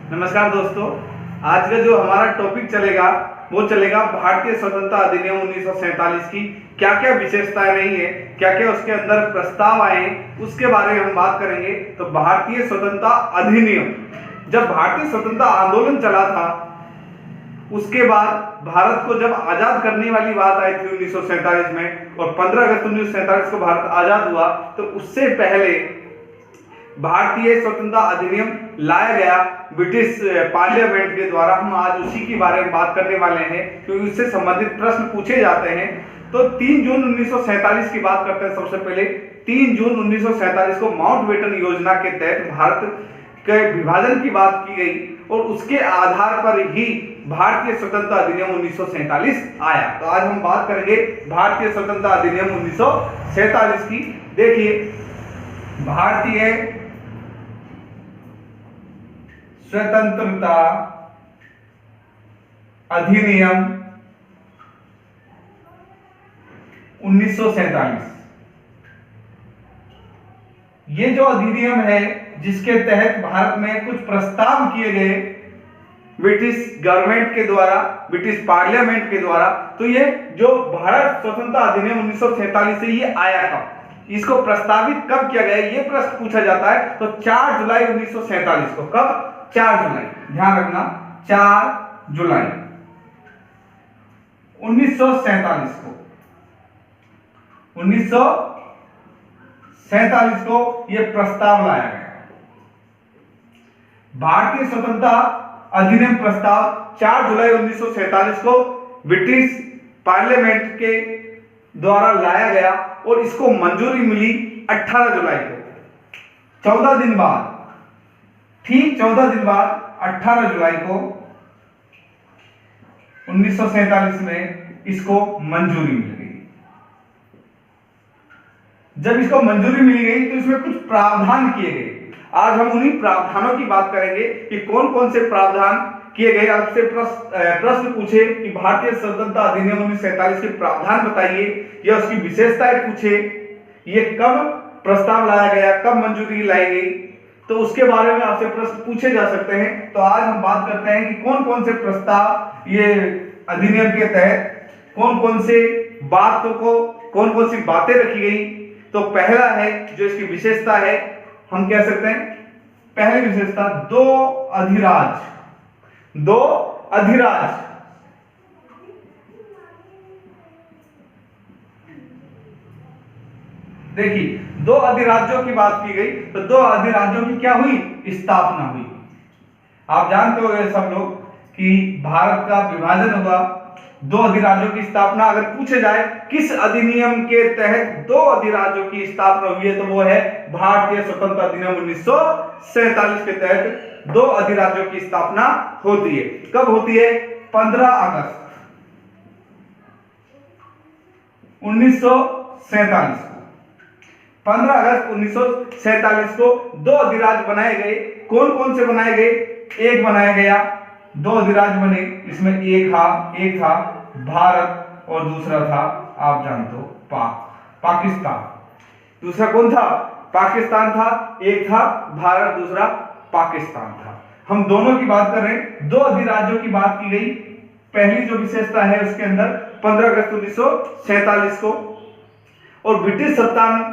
नमस्कार दोस्तों। आज का जो हमारा टॉपिक चलेगा वो चलेगा भारतीय स्वतंत्रता अधिनियम 1947 की क्या क्या विशेषताएं रही है, क्या क्या उसके अंदर प्रस्ताव आए, उसके बारे में हम बात करेंगे। तो भारतीय स्वतंत्रता अधिनियम, जब भारतीय स्वतंत्रता आंदोलन चला था उसके बाद भारत को जब आजाद करने वाली बात आई थी 1947 में, और 15 अगस्त 1947 को भारत आजाद हुआ, तो उससे पहले भारतीय स्वतंत्रता अधिनियम लाया गया ब्रिटिश पार्लियामेंट के द्वारा। हम आज उसी के बारे में बात करने वाले हैं क्योंकि उससे संबंधित प्रश्न पूछे जाते हैं। तो 3 जून 1947 की बात करते हैं। सबसे पहले 3 जून 1947 को माउंटबेटन योजना के तहत भारत के विभाजन की बात की गई और उसके आधार पर ही भारतीय स्वतंत्रता अधिनियम 1947 आया। तो आज हम बात करेंगे भारतीय स्वतंत्रता अधिनियम 1947 की। देखिए, भारतीय स्वतंत्रता अधिनियम 1947, ये जो अधिनियम है जिसके तहत भारत में कुछ प्रस्ताव किए गए ब्रिटिश गवर्नमेंट के द्वारा, ब्रिटिश पार्लियामेंट के द्वारा। तो ये जो भारत स्वतंत्रता अधिनियम 1947 से ये आया कब, इसको प्रस्तावित कब किया गया, ये प्रश्न पूछा जाता है। तो 4 जुलाई 1947 को, कब? 4 जुलाई, ध्यान रखना, 4 जुलाई 1947 को, 1947 को यह प्रस्ताव लाया गया। भारतीय स्वतंत्रता अधिनियम प्रस्ताव 4 जुलाई 1947 को ब्रिटिश पार्लियामेंट के द्वारा लाया गया और इसको मंजूरी मिली 18 जुलाई को। 14 दिन बाद, ठीक 14 दिन बाद 18 जुलाई को 1947 में इसको मंजूरी मिल गई। जब इसको मंजूरी मिल गई तो इसमें कुछ प्रावधान किए गए। आज हम उन्हीं प्रावधानों की बात करेंगे कि कौन कौन से प्रावधान किए गए। आपसे प्रश्न पूछे कि भारतीय स्वतंत्रता अधिनियम 1947 के प्रावधान बताइए या उसकी विशेषताएं पूछे, ये कब प्रस्ताव लाया गया, कब मंजूरी लाई गई, तो उसके बारे में आपसे प्रश्न पूछे जा सकते हैं। तो आज हम बात करते हैं कि कौन कौन से प्रस्ताव ये अधिनियम के तहत, कौन कौन से बातों को, कौन कौन सी बातें रखी गई। तो पहला है जो इसकी विशेषता है, हम कह सकते हैं पहली विशेषता, 2 अधिराज। 2 अधिराज, देखिए 2 अधिराज्यों की बात की गई। तो 2 अधिराज्यों की क्या हुई? स्थापना हुई। आप जानते हो सब लोग कि भारत का विभाजन हुआ, 2 अधिराज्यों की स्थापना। अगर पूछे जाए किस अधिनियम के तहत 2 अधिराज्यों की स्थापना हुई है, तो वो है भारतीय स्वतंत्रता अधिनियम 1947 के तहत 2 अधिराज्यों की स्थापना होती है। कब होती है? 15 अगस्त 1947 को। 15 अगस्त 1947 को 2 अधिराज बनाए गए। कौन कौन से बनाए गए? एक बनाया गया, 2 अधिराज बने। इसमें एक था भारत और दूसरा था, आप जानते हो, पाकिस्तान। दूसरा कौन था? पाकिस्तान था। एक था भारत, दूसरा पाकिस्तान था। हम दोनों की बात कर रहे हैं। 2 अधिराज्यों की बात की गई। पहली जो विशेषता है उसके अंदर 15 अगस्त 1947 को, और ब्रिटिश सत्ता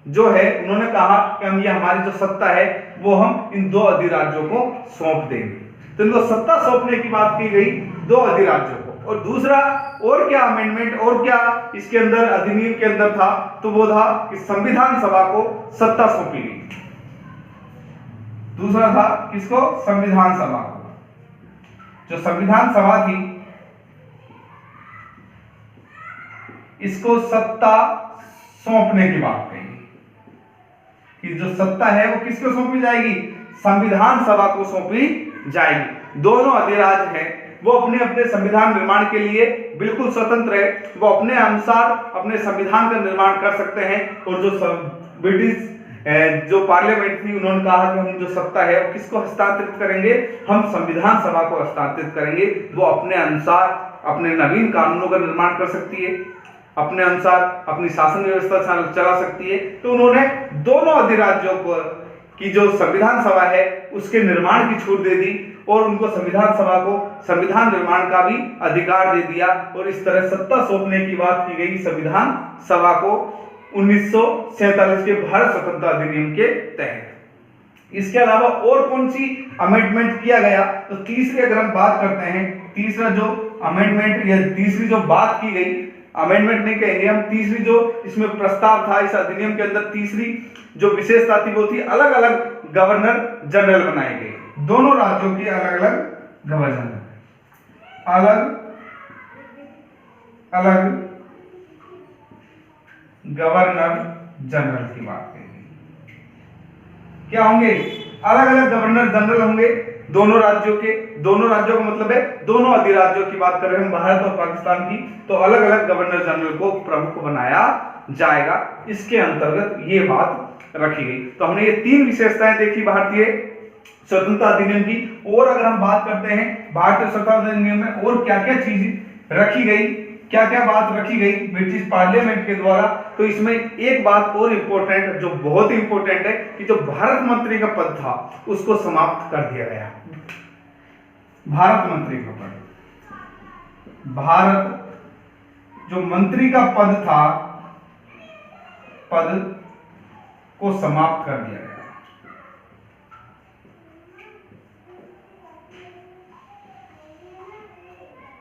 जो है उन्होंने कहा कि हम, ये हमारी जो सत्ता है वो हम इन 2 अधिराज्यों को सौंप देंगे। तो इनको सत्ता सौंपने की बात की गई 2 अधिराज्यों को। और दूसरा, और क्या अमेंडमेंट, और क्या इसके अंदर अधिनियम के अंदर था, तो वो था कि संविधान सभा को सत्ता सौंपी गई। दूसरा था किसको? संविधान सभा को। जो संविधान सभा थी इसको सत्ता सौंपने की बात कही कि जो सत्ता है वो किसको सौंपी जाएगी? संविधान सभा को सौंपी जाएगी। दोनों अधिराज हैं, वो अपने अपने संविधान निर्माण के लिए बिल्कुल स्वतंत्र है। वो अपने अनुसार अपने संविधान का निर्माण कर सकते हैं। और जो ब्रिटिश जो पार्लियामेंट थी, उन्होंने कहा कि हम जो सत्ता है वो किसको हस्तांतरित करेंगे? हम संविधान सभा को हस्तांतरित करेंगे। वो अपने अनुसार अपने नवीन कानूनों का निर्माण कर सकती है, अपने अनुसार अपनी शासन व्यवस्था चला सकती है। तो उन्होंने दोनों अधिराज्यों को कि जो संविधान सभा है उसके निर्माण की छूट दे दी और उनको संविधान सभा को संविधान निर्माण का भी अधिकार दे दिया और इस तरह सत्ता सौंपने की बात की गई संविधान सभा को 1947 के भारत स्वतंत्रता अधिनियम के तहत। इसके अलावा और कौन सी अमेंडमेंट किया गया, तो तीसरी अगर हम बात करते हैं, तीसरा जो अमेंडमेंट या तीसरी जो बात की गई, अमेंडमेंट नहीं कहेंगे हम, तीसरी जो इसमें प्रस्ताव था इस अधिनियम के अंदर, तीसरी जो विशेषता थी वो थी अलग अलग गवर्नर जनरल बनाए गए। दोनों राज्यों के अलग अलग गवर्नर, अलग अलग गवर्नर जनरल की बात करेंगे। क्या होंगे? अलग अलग गवर्नर जनरल होंगे दोनों राज्यों के। दोनों राज्यों का मतलब है दोनों अधिराज्यों की बात कर रहे हैं हम, भारत और पाकिस्तान की। तो अलग अलग गवर्नर जनरल को प्रमुख बनाया जाएगा, इसके अंतर्गत ये बात रखी गई। तो हमने ये तीन विशेषताएं देखी भारतीय स्वतंत्रता अधिनियम की। और अगर हम बात करते हैं भारतीय स्वतंत्रता अधिनियम में और क्या क्या चीज रखी गई, क्या क्या बात रखी गई ब्रिटिश पार्लियामेंट के द्वारा, तो इसमें एक बात और इंपॉर्टेंट, जो बहुत ही इंपॉर्टेंट है, कि जो भारत मंत्री का पद था उसको समाप्त कर दिया गया। भारत मंत्री का पद, भारत जो मंत्री का पद था, पद को समाप्त कर दिया गया।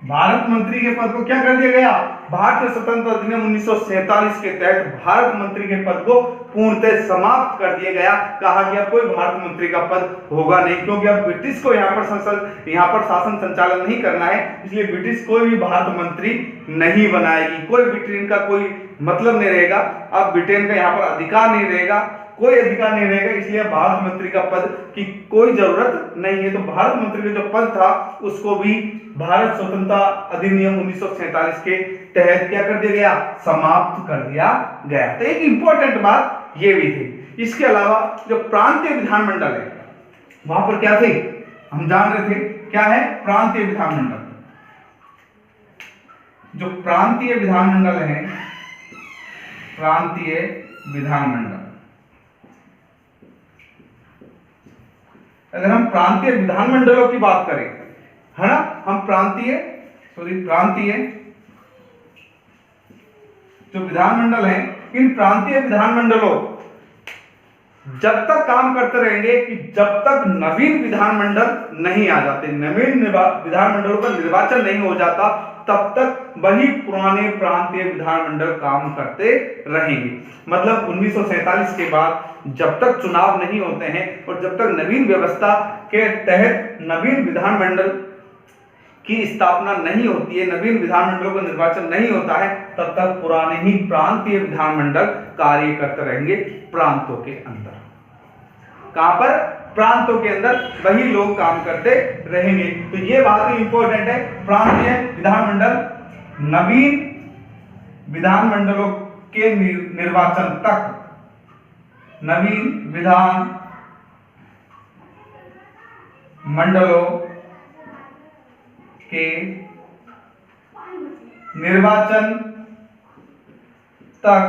भारत मंत्री के पद को क्या कर दिया गया? भारतीय स्वतंत्रता अधिनियम 1947 के तहत भारत मंत्री के पद को पूर्णतः समाप्त कर दिया गया। कहा गया कोई भारत मंत्री का पद होगा नहीं, क्योंकि अब ब्रिटिश को यहाँ पर शासन संचालन नहीं करना है, इसलिए ब्रिटिश कोई भी भारत मंत्री नहीं बनाएगी। कोई ब्रिटेन का कोई मतलब नहीं रहेगा, अब ब्रिटेन का यहाँ पर अधिकार नहीं रहेगा, कोई अधिकार नहीं रहेगा, इसलिए भारत मंत्री का पद की कोई जरूरत नहीं है। तो भारत मंत्री का जो पद था उसको भी भारत स्वतंत्रता अधिनियम 1947 के तहत क्या कर दिया गया? समाप्त कर दिया गया। तो एक इंपॉर्टेंट बात ये भी थी। इसके अलावा जो प्रांतीय विधानमंडल है वहां पर क्या थे हम जान रहे थे, क्या है? प्रांतीय विधानमंडल। जो प्रांतीय विधानमंडल है, प्रांतीय विधानमंडल, अगर हम प्रांतीय विधानमंडलों की बात करें, है ना, हम प्रांतीय जो विधानमंडल हैं, इन प्रांतीय विधानमंडलों जब तक काम करते रहेंगे कि जब तक नवीन विधानमंडल नहीं आ जाते, नवीन विधानमंडलों का निर्वाचन नहीं हो जाता, तब तक वही पुराने प्रांतीय विधानमंडल काम करते रहेंगे। मतलब 1947 के बाद जब तक चुनाव नहीं होते हैं और जब तक नवीन व्यवस्था के तहत नवीन विधानमंडल की स्थापना नहीं होती है, नवीन विधानमंडलों का निर्वाचन नहीं होता है, तब तक पुराने ही प्रांतीय विधानमंडल कार्य करते रहेंगे प्रांतों के अंदर। कहां पर? प्रांतों के अंदर वही लोग काम करते रहेंगे। तो ये बात इंपॉर्टेंट है, प्रांतीय विधानमंडल नवीन विधानमंडलों के निर्वाचन तक, नवीन विधान मंडलों के निर्वाचन तक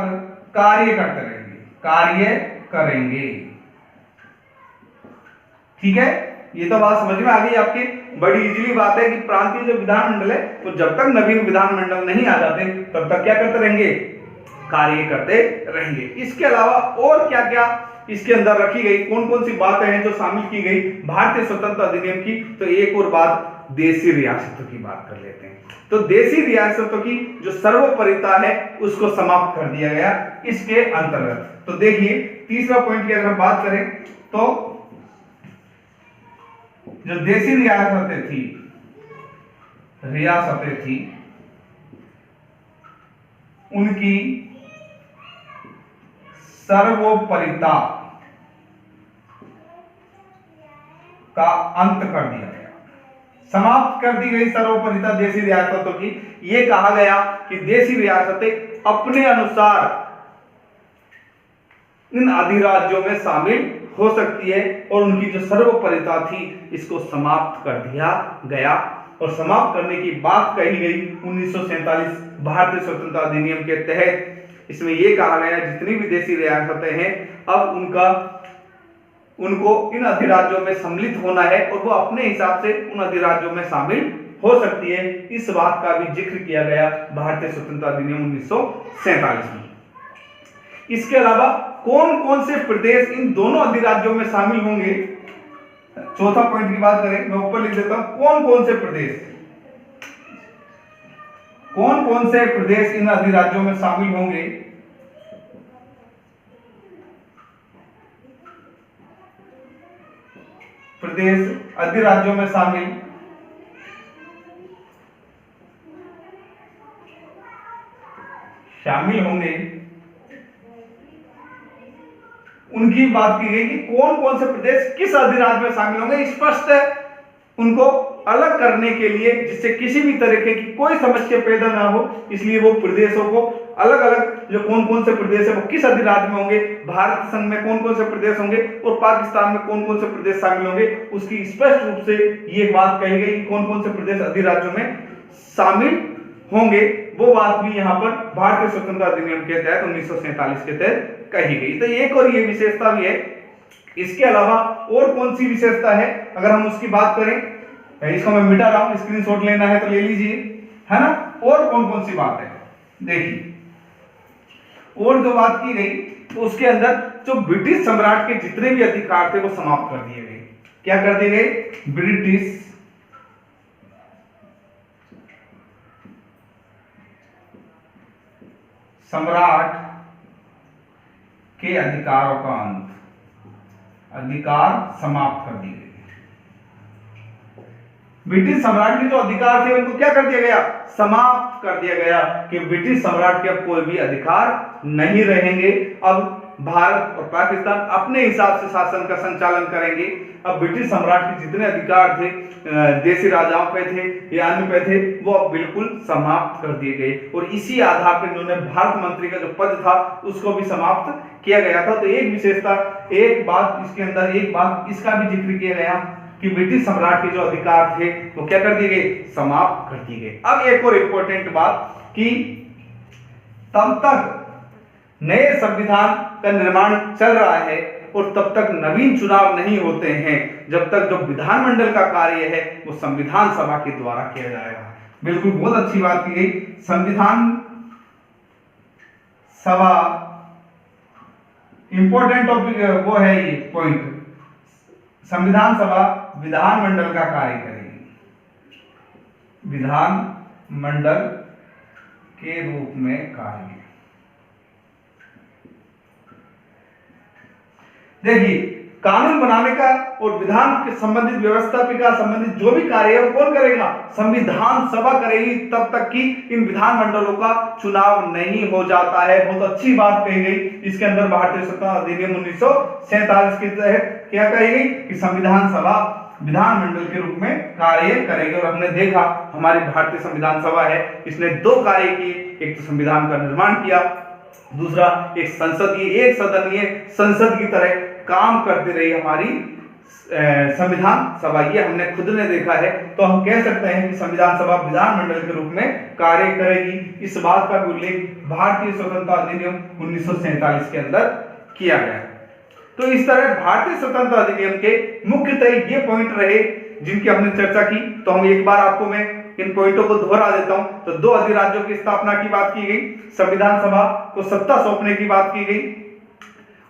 कार्य करते रहेंगे। ठीक है, ये तो बात समझ में आ गई आपकी। बड़ी इजीली बात है कि प्रांतीय जो विधानमंडल है वो जब तक नवीन विधानमंडल नहीं आ जाते तब तक क्या करते रहेंगे? कार्य करते रहेंगे। इसके अलावा और क्या क्या इसके अंदर रखी गई, कौन कौन सी बातें हैं जो शामिल की गई भारतीय स्वतंत्रता अधिनियम की? तो एक और बात, देशी रियासतों की बात कर लेते हैं। तो देशी रियासतों की जो सर्वोपरिता है उसको समाप्त कर दिया गया इसके अंतर्गत। तो देखिए तीसरा पॉइंट की अगर हम बात करें तो जो देशी रियासतें थी उनकी सर्वोपरिता का अंत कर दिया गया, समाप्त कर दी गई सर्वोपरिता देशी रियासतों की। यह कहा गया कि देशी रियासतें अपने अनुसार इन अधिराज्यों में शामिल हो सकती है और उनकी जो सर्वोपरिता थी इसको समाप्त कर दिया गया। और समाप्त करने की बात कही गई 1947 भारतीय स्वतंत्रता अधिनियम के तहत। इसमें यह कहा गया जितनी भी देशी रियासतें हैं अब उनको इन अधिराज्यों में सम्मिलित होना है और वो अपने हिसाब से उन अधिराज्यों में शामिल हो सकती है। इस बात का भी जिक्र किया गया भारतीय स्वतंत्रता अधिनियम 1947 में। इसके अलावा कौन कौन से प्रदेश इन दोनों अधिराज्यों में शामिल होंगे, चौथा पॉइंट की बात करें, मैं ऊपर लिख देता हूं, कौन कौन से प्रदेश इन अधिराज्यों में शामिल होंगे। प्रदेश अधिराज्यों में शामिल होंगे, उनकी बात की गई कि कौन कौन से प्रदेश किस अधिराज्य में शामिल होंगे। स्पष्ट है, उनको अलग करने के लिए, जिससे किसी भी तरीके की कोई समस्या पैदा ना हो, इसलिए वो प्रदेशों को अलग अलग, जो कौन कौन से प्रदेश है वो किस अधिराज्य में होंगे, भारत संघ में कौन कौन से प्रदेश होंगे और पाकिस्तान में कौन कौन से प्रदेश शामिल होंगे, उसकी स्पष्ट रूप से ये बात कही गई कि कौन कौन से प्रदेश अधिराज्यों में शामिल होंगे। वो बात भी यहाँ पर भारतीय स्वतंत्रता अधिनियम के तहत 1947 के तहत कही गई। तो एक और ये विशेषता भी है। इसके अलावा और कौन सी विशेषता है, अगर हम उसकी बात करें, इसको मैं मिटा रहा हूं, स्क्रीनशॉट लेना है तो ले लीजिए, है ना। और कौन कौन सी बात है देखिए, और जो बात की गई तो उसके अंदर जो ब्रिटिश सम्राट के जितने भी अधिकार थे वो समाप्त कर दिए गए। क्या कर दिए गए? ब्रिटिश सम्राट के अधिकारों का अंत, अधिकार समाप्त कर दिए गए। ब्रिटिश सम्राट के जो अधिकार थे उनको क्या कर दिया गया? समाप्त कर दिया गया, कि ब्रिटिश सम्राट के अब कोई भी अधिकार नहीं रहेंगे। अब भारत और पाकिस्तान अपने हिसाब से शासन का संचालन करेंगे। अब ब्रिटिश सम्राट के जितने अधिकार थे, देशी राजाओं पे थे या अन्य पे थे, वो अब बिल्कुल समाप्त कर दिए गए। और इसी आधार पर इन्होंने भारत मंत्री का जो पद था उसको भी समाप्त किया गया था। तो एक विशेषता, एक बात इसके अंदर, एक बात इसका भी जिक्र किया गया कि ब्रिटिश सम्राट के जो अधिकार थे वो क्या कर दिए गए? समाप्त कर दिए गए। अब एक और इंपॉर्टेंट बात कि तब तक नए संविधान का निर्माण चल रहा है और तब तक नवीन चुनाव नहीं होते हैं, जब तक जो विधानमंडल का कार्य है वो संविधान सभा के द्वारा किया जाएगा। बिल्कुल बहुत अच्छी बात की गई। संविधान सभा इंपॉर्टेंट टॉपिक वो है, ये पॉइंट, संविधान सभा विधानमंडल का कार्य करेगी, विधानमंडल के रूप में कार्य। देखिए, कानून बनाने का और विधान के संबंधित व्यवस्थापिका संबंधित जो भी कार्य है वो कौन करेगा? संविधान सभा करेगी, तब तक कि इन विधानमंडलों का चुनाव नहीं हो जाता है। बहुत अच्छी बात कही गई इसके अंदर भारतीय स्वतंत्रता अधिनियम 1947 के तहत क्या कही गई कि संविधान सभा विधानमंडल के रूप में कार्य करेगी। और हमने देखा हमारी भारतीय संविधान सभा है, इसने दो कार्य किए, एक तो संविधान का निर्माण किया, दूसरा एक संसदीय, एक सदनीय संसद की तरह काम करती रही हमारी संविधान सभा। ये हमने खुद ने देखा है। तो हम कह सकते हैं कि संविधान सभा विधानमंडल के रूप में कार्य करेगी। इस बात का भी उल्लेख भारतीय स्वतंत्रता अधिनियम 1947 के अंदर किया गया। तो इस तरह भारतीय स्वतंत्रता अधिनियम के मुख्यतः ये पॉइंट रहे जिनकी हमने चर्चा की। तो हम एक बार आपको मैं इन पॉइंटों को दोहरा देता हूं। तो दो अधिराज्यों की स्थापना की बात की गई, संविधान सभा को सत्ता सौंपने की बात की गई,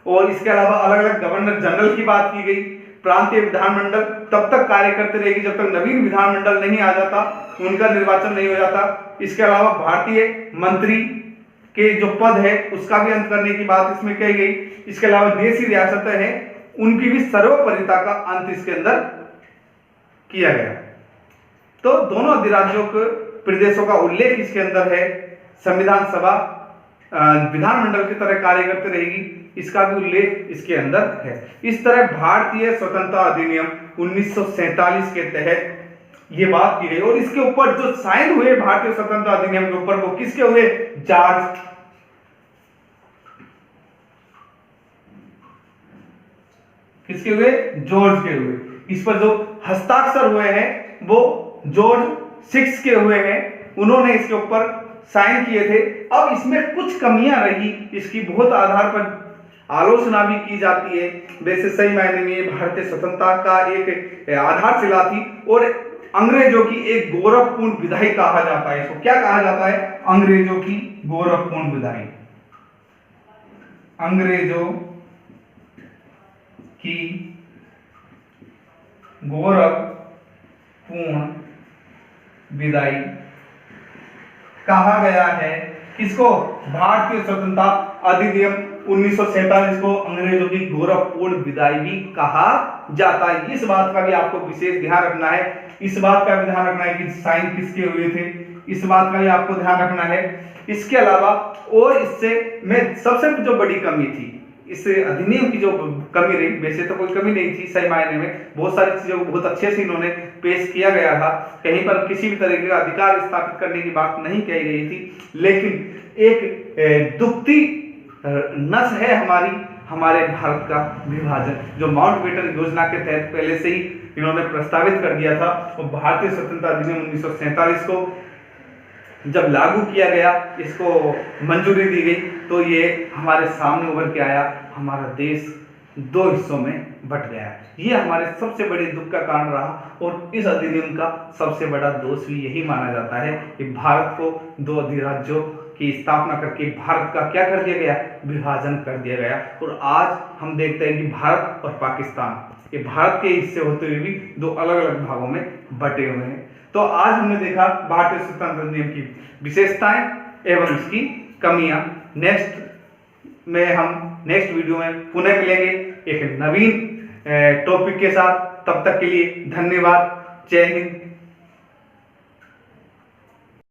और इसके अलावा अलग अलग गवर्नर जनरल की बात की गई। प्रांतीय विधानमंडल तब तक कार्य करते रहेगी जब तक नवीन विधानमंडल नहीं आ जाता, उनका निर्वाचन नहीं हो जाता। इसके अलावा भारतीय मंत्री के जो पद है उसका भी अंत करने की बात इसमें कही गई। इसके अलावा देशी रियासतें हैं, उनकी भी सर्वोपरिता का अंत इसके अंदर किया गया। तो दोनों अधिराज्यों के प्रदेशों का उल्लेख इसके अंदर है। संविधान सभा विधानमंडल की तरह कार्य करती रहेगी, इसका भी उल्लेख इसके अंदर है। इस तरह भारतीय स्वतंत्रता अधिनियम 1947 के तहत ये बात की गई। और इसके ऊपर जो साइन हुए भारतीय स्वतंत्रता अधिनियम के ऊपर, वो किसके हुए? जॉर्ज किसके हुए? जॉर्ज के हुए। इस पर जो हस्ताक्षर हुए हैं वो जॉर्ज 6 के हुए हैं, उन्होंने इसके ऊपर साइन किए थे। अब इसमें कुछ कमियां रही, इसकी बहुत आधार पर आलोचना भी की जाती है। वैसे सही मायने में ये भारतीय स्वतंत्रता का एक आधारशिला थी और अंग्रेजों की एक गौरवपूर्ण विदाई कहा जाता है। इसको क्या कहा जाता है? अंग्रेजों की गौरवपूर्ण विदाई। अंग्रेजों की गौरवपूर्ण विदाई कहा गया है। किसको? भारतीय स्वतंत्रता अधिनियम 1947 को अंग्रेजों की गौरवपूर्ण विदाई भी कहा जाता है। इस बात का भी आपको विशेष ध्यान रखना है। इस बात का भी ध्यान रखना है कि साइन किसके हुए थे, इस बात का भी आपको ध्यान रखना है। इसके अलावा और इससे में सबसे जो बड़ी कमी थी, इस अधिनियम की जो कमी रही, वैसे तो कोई कमी नहीं थी सही मायने में, बहुत सारी चीजों को बहुत अच्छे से इन्होंने पेश किया गया था, कहीं पर किसी भी तरीके का अधिकार स्थापित करने की बात नहीं कही गई थी, लेकिन एक दुखती नस है हमारे भारत का विभाजन, जो माउंटबेटन योजना के तहत पहले से ही इन्होंने प्रस्तावित कर दिया था। और भारतीय स्वतंत्रता अधिनियम 1947 को जब लागू किया गया, इसको मंजूरी दी गई, तो ये हमारे सामने उभर के आया, हमारा देश दो हिस्सों में बट गया। ये हमारे सबसे बड़े दुख का कारण रहा और इस अधिनियम का सबसे बड़ा दोष भी यही माना जाता है कि भारत को दो अधिराज्यों की स्थापना करके भारत का क्या कर दिया गया? विभाजन कर दिया गया। और आज हम देखते हैं कि भारत और पाकिस्तान, ये भारत के हिस्से होते हुए भी दो अलग अलग भागों में बटे हुए हैं। तो आज हमने देखा भारतीय स्वतंत्रता अधिनियम की विशेषताएं एवं इसकी कमियां। नेक्स्ट वीडियो में पुनः मिलेंगे एक नवीन टॉपिक के साथ। तब तक के लिए धन्यवाद। जय हिंद,